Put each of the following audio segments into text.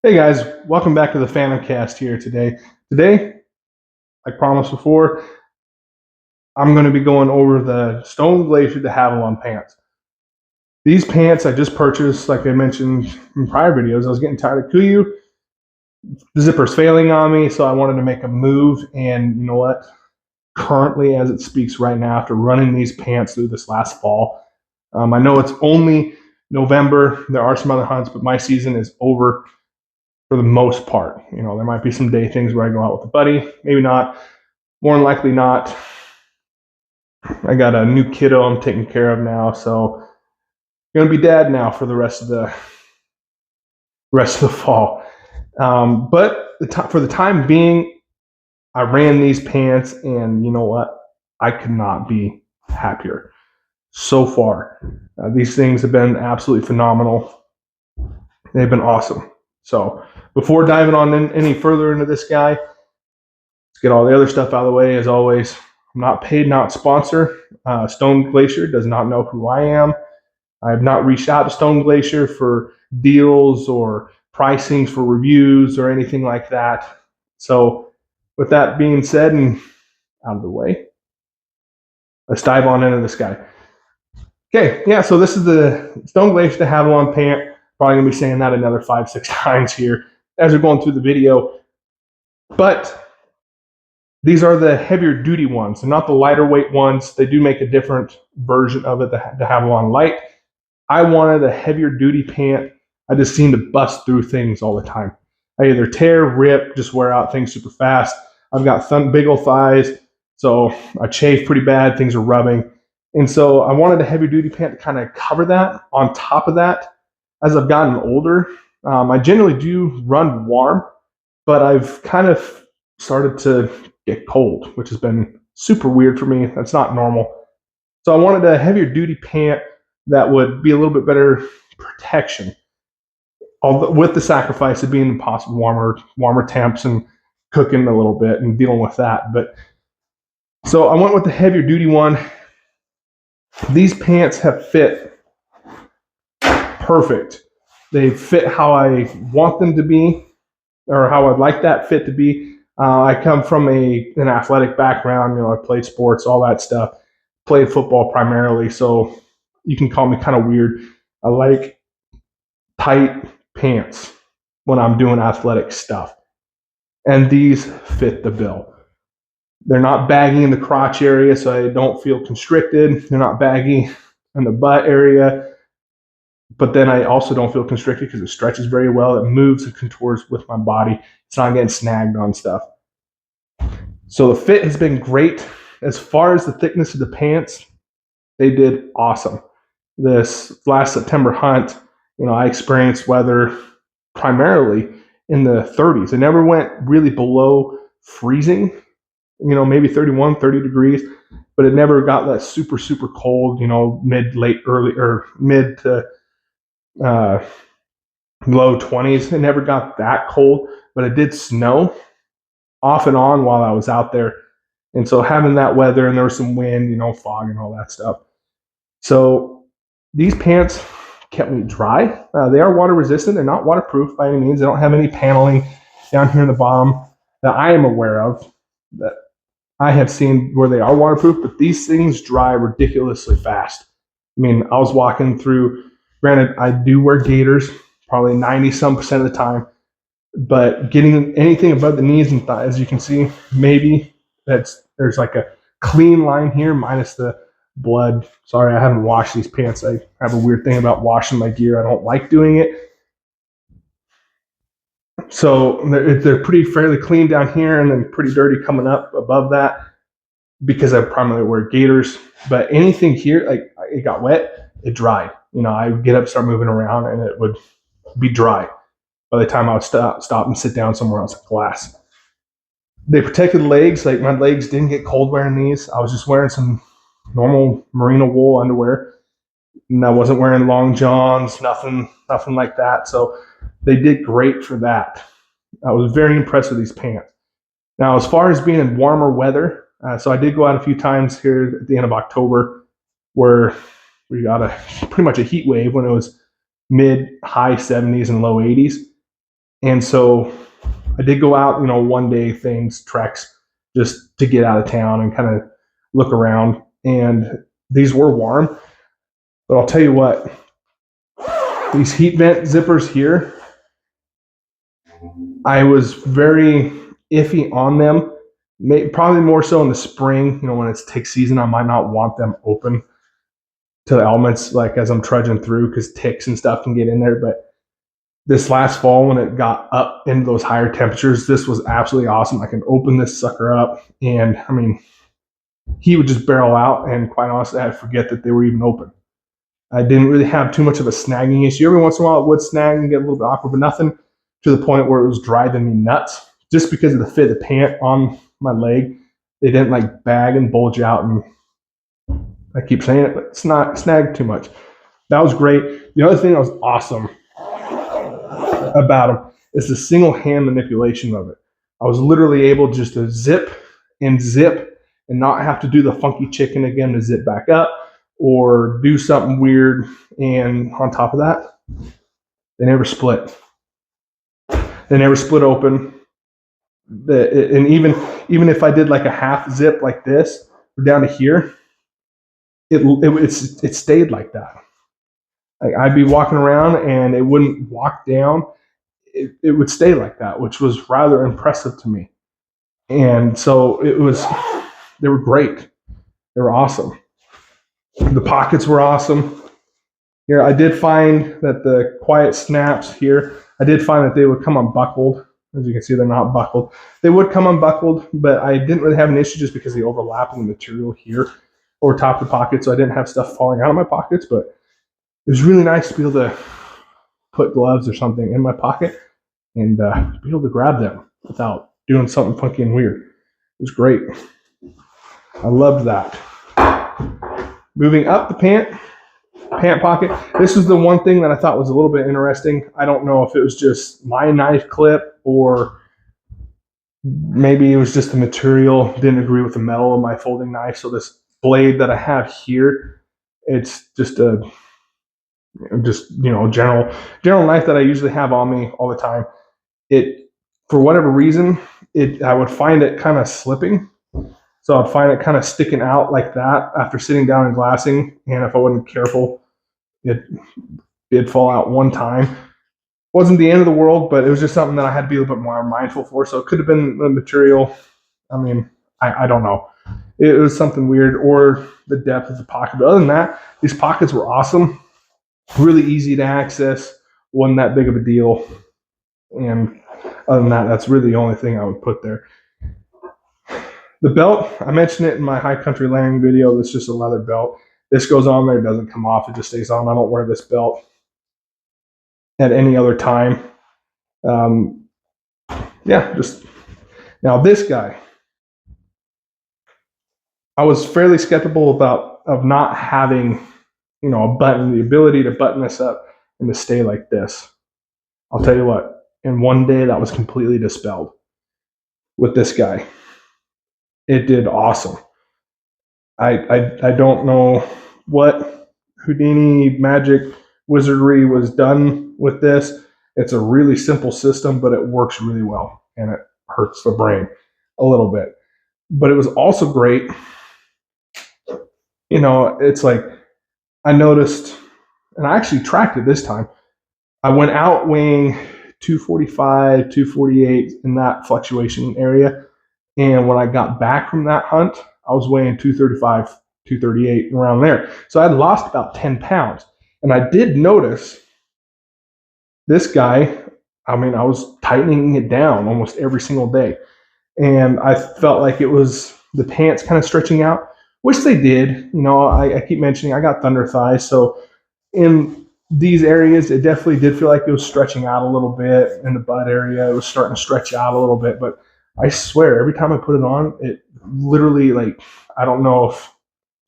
Hey guys, welcome back to the Phantom Cast here today. Today, like promised before, I'm going to be going over the Stone Galcier De Havilland pants. These pants I just purchased, like I mentioned in prior videos. I was getting tired of Kuyu. The zipper's failing on me, so I wanted to make a move. And you know what? Currently, as it speaks right now, after running these pants through this last fall, I know it's only November. There are some other hunts, but my season is over for the most part. You know, there might be some day things where I go out with a buddy, maybe not. More than likely not. I got a new kiddo I'm taking care of now, so I'm gonna be dad now for the rest of the fall. But for the time being, I ran these pants, and you know what? I could not be happier so far. These things have been absolutely phenomenal. They've been awesome. So before diving on any further into this guy, let's get all the other stuff out of the way. As always, I'm not paid, not sponsor. Stone Galcier does not know who I am. I have not reached out to Stone Galcier for deals or pricings for reviews or anything like that. So, with that being said and out of the way, let's dive on into this guy. Okay, yeah, so this is the Stone Galcier De Havilland pant. Probably gonna be saying that another 5, 6 times here as we're going through the video. But these are the heavier duty ones, and not the lighter weight ones. They do make a different version of it, the Havilland Light. I wanted a heavier duty pant. I just seem to bust through things all the time. I either tear, rip, just wear out things super fast. I've got big old thighs, so I chafe pretty bad. Things are rubbing. And so I wanted a heavy duty pant to kind of cover that. On top of that, as I've gotten older, I generally do run warm, but I've kind of started to get cold, which has been super weird for me. That's not normal. So I wanted a heavier duty pant that would be a little bit better protection, although with the sacrifice of being in possible warmer temps and cooking a little bit and dealing with that. But so I went with the heavier duty one. These pants have fit perfect. They fit how I want them to be, or how I'd like that fit to be. I come from an athletic background. You know, I played sports, all that stuff. Played football primarily, so you can call me kind of weird. I like tight pants when I'm doing athletic stuff, and these fit the bill. They're not baggy in the crotch area, so I don't feel constricted. They're not baggy in the butt area, but then I also don't feel constricted because it stretches very well. It moves and contours with my body. It's not getting snagged on stuff. So the fit has been great. As far as the thickness of the pants, they did awesome. This last September hunt, you know, I experienced weather primarily in the 30s. It never went really below freezing, you know, maybe 31, 30 degrees, but it never got that super, super cold, you know, mid, late, early, or mid to uh, low 20s. It never got that cold, but it did snow off and on while I was out there. And so having that weather, and there was some wind, you know, fog and all that stuff. So these pants kept me dry. They are water resistant. They're not waterproof by any means. They don't have any paneling down here in the bottom that I am aware of, that I have seen where they are waterproof, but these things dry ridiculously fast. I mean, I was walking through, granted, I do wear gaiters probably 90% of the time, but getting anything above the knees and thighs, you can see, maybe there's like a clean line here minus the blood. Sorry, I haven't washed these pants. I have a weird thing about washing my gear. I don't like doing it. So they're pretty fairly clean down here, and then pretty dirty coming up above that because I primarily wear gaiters. But anything here, like it got wet, it dried. You know, I would get up, start moving around, and it would be dry by the time I would stop and sit down somewhere else in class. They protected the legs. Like my legs didn't get cold wearing these. I was just wearing some normal merino wool underwear, and I wasn't wearing long johns, nothing like that. So they did great for that. I was very impressed with these pants. Now, as far as being in warmer weather, so I did go out a few times here at the end of October, where we got pretty much a heat wave when it was mid high 70s and low 80s. And so I did go out, one day things, treks, just to get out of town and kind of look around. And these were warm, but I'll tell you what, these heat vent zippers here, I was very iffy on them. Probably more so in the spring, when it's tick season, I might not want them open to the elements, like as I'm trudging through, because ticks and stuff can get in there. But this last fall, when it got up into those higher temperatures, this was absolutely awesome. I can open this sucker up, and I mean, he would just barrel out, and quite honestly, I'd forget that they were even open. I didn't really have too much of a snagging issue. Every once in a while, it would snag and get a little bit awkward, but nothing to the point where it was driving me nuts. Just because of the fit of the pant on my leg, they didn't like bag and bulge out, and I keep saying it, but it's not snagged too much. That was great. The other thing that was awesome about them is the single hand manipulation of it. I was literally able just to zip and zip and not have to do the funky chicken again to zip back up or do something weird. And on top of that, they never split. They never split open. And even if I did like a half zip like this down to here, it stayed like that. Like I'd be walking around and it wouldn't walk down. It would stay like that, which was rather impressive to me. And so they were great. They were awesome. The pockets were awesome. Here, I did find that the quiet snaps here, I did find that they would come unbuckled. As you can see, they're not buckled. They would come unbuckled, but I didn't really have an issue just because they overlap in the material here over top of the pocket, so I didn't have stuff falling out of my pockets. But it was really nice to be able to put gloves or something in my pocket and be able to grab them without doing something funky and weird. It was great. I loved that. Moving up the pant pocket. This is the one thing that I thought was a little bit interesting. I don't know if it was just my knife clip or maybe it was just the material didn't agree with the metal of my folding knife. So this blade that I have here, it's just a general knife that I usually have on me all the time. It, for whatever reason, I would find it kind of slipping. So I'd find it kind of sticking out like that after sitting down and glassing. And if I wasn't careful, it did fall out one time. Wasn't the end of the world, but it was just something that I had to be a little bit more mindful for. So it could have been the material. I mean, I don't know. It was something weird or the depth of the pocket. But other than that, these pockets were awesome. Really easy to access. Wasn't that big of a deal. And other than that, that's really the only thing I would put there. The belt, I mentioned it in my high country layering video. It's just a leather belt. This goes on there, it doesn't come off, it just stays on. I don't wear this belt at any other time. Just now this guy, I was fairly skeptical of not having, a button, the ability to button this up and to stay like this. I'll tell you what, in one day that was completely dispelled with this guy. It did awesome. I don't know what Houdini magic wizardry was done with this. It's a really simple system, but it works really well, and it hurts the brain a little bit. But it was also great. It's like I noticed, and I actually tracked it this time. I went out weighing 245, 248 in that fluctuation area. And when I got back from that hunt, I was weighing 235, 238, around there. So I had lost about 10 pounds. And I did notice this guy, I was tightening it down almost every single day. And I felt like it was the pants kind of stretching out, which they did. I keep mentioning I got thunder thighs. So in these areas, it definitely did feel like it was stretching out a little bit. In the butt area, it was starting to stretch out a little bit. But I swear, every time I put it on, it literally, I don't know if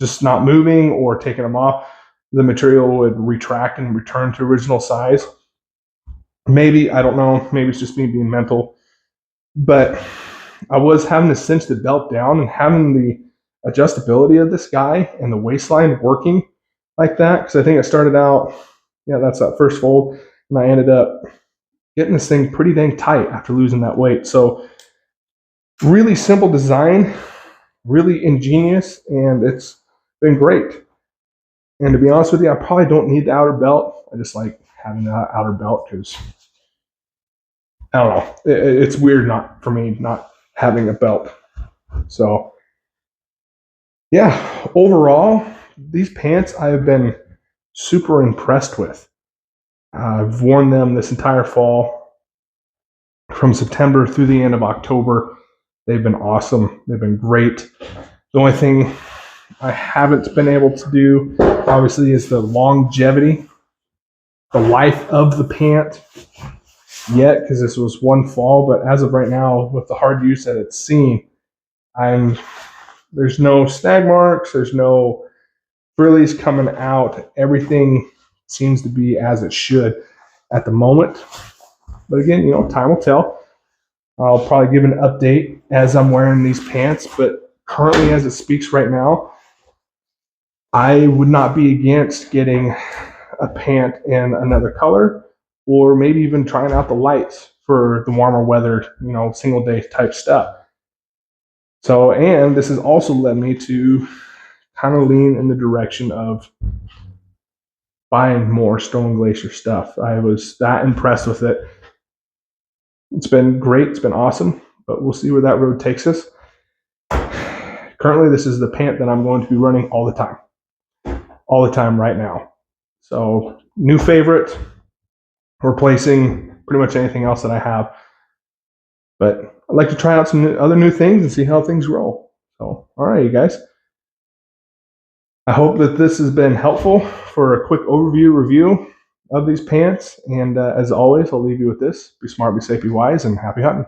just not moving or taking them off, the material would retract and return to original size. Maybe, I don't know, maybe it's just me being mental. But I was having to cinch the belt down and having the adjustability of this guy and the waistline working like that. Because I think I started out, that's that first fold. And I ended up getting this thing pretty dang tight after losing that weight. So really simple design, really ingenious, and it's been great. And to be honest with you, I probably don't need the outer belt. I just like having the outer belt because I don't know. It's weird not for me not having a belt. So yeah, overall, these pants I've been super impressed with. I've worn them this entire fall from September through the end of October. They've been awesome. They've been great. The only thing I haven't been able to do, obviously, is the longevity, the life of the pant yet, because this was one fall. But as of right now, with the hard use that it's seen, there's no snag marks, there's no frillies coming out. Everything seems to be as it should at the moment. But again, time will tell. I'll probably give an update as I'm wearing these pants, but currently, as it speaks right now, I would not be against getting a pant in another color, or maybe even trying out the lights for the warmer weather, single day type stuff. So, and this has also led me to kind of lean in the direction of buying more Stone Glacier stuff. I was that impressed with it. It's been great. It's been awesome, but we'll see where that road takes us. Currently, this is the pant that I'm going to be running all the time right now. So, new favorite, replacing pretty much anything else that I have. But I'd like to try out some other new things and see how things roll. So, all right, you guys. I hope that this has been helpful for a quick overview review of these pants. And as always, I'll leave you with this. Be smart, be safe, be wise, and happy hunting.